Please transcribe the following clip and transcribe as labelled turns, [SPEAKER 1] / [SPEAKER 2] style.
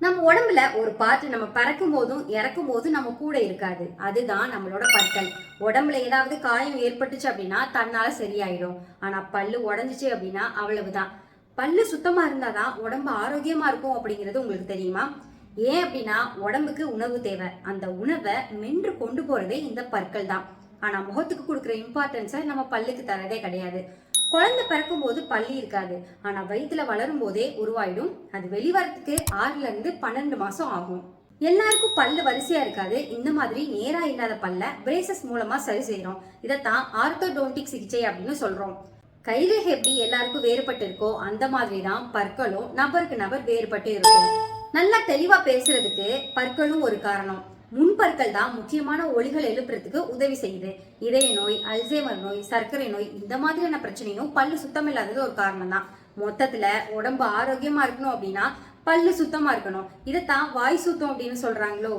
[SPEAKER 1] நம்ம உடம்புல ஒரு பார்ட் நம்ம பறக்கும் போதும் இறக்கும் போதும் நம்ம கூட இருக்காது. அதுதான் நம்மளோட பற்கள். உடம்புல ஏதாவது காயம் ஏற்பட்டுச்சு அப்படின்னா தன்னால சரியாயிடும். ஆனா பல்லு உடஞ்சிச்சு அப்படின்னா அவ்வளவுதான். பல்லு சுத்தமா இருந்தாதான் உடம்பு ஆரோக்கியமா இருக்கும் அப்படிங்கிறது உங்களுக்கு தெரியுமா? ஏன் அப்படின்னா உடம்புக்கு உணவு தேவை. அந்த உணவை மென்று கொண்டு போறதே இந்த பற்கள் தான். ஆனா முகத்துக்கு கொடுக்குற இம்பார்ட்டன்ஸை நம்ம பல்லுக்கு தரதே கிடையாது. குழந்தை பிறக்கும் போது பல்லு இருக்காது. ஆனா வயிற்றுல வளரும் போதே உருவாயிடும். அது வெளிவரத்துக்கு 6ல இருந்து 12 மாசம் ஆகும். எல்லாருக்கும் பல்லு வரிசையா இருக்காது. இந்த மாதிரி நேரா இல்லாத பல்ல பிரேசஸ் மூலமா சரி செய்யறோம். இதைத்தான் ஆர்த்தோடோன்டிக் சிகிச்சை அப்படின்னு சொல்றோம். கைரேகை எப்படி எல்லாருக்கும் வேறுபட்டு இருக்கோ அந்த மாதிரி தான் பற்களும் நபருக்கு நபர் வேறுபட்டு இருக்கும். நல்லா தெளிவா பேசுறதுக்கு பற்களும் ஒரு காரணம். முன்பற்கள் தான் முக்கியமான ஒலிகள் எழுப்புறதுக்கு உதவி செய்யுது. இதய நோய், அல்சைமர் நோய், சர்க்கரை நோய் இந்த மாதிரியான பிரச்சனையும் பல்லு சுத்தம் இல்லாதது ஒரு காரணம் தான். மொத்தத்துல உடம்பு ஆரோக்கியமா இருக்கணும் அப்படின்னா பல்லு சுத்தமா இருக்கணும். இதைத்தான் வாய் சுத்தம் அப்படின்னு சொல்றாங்களோ.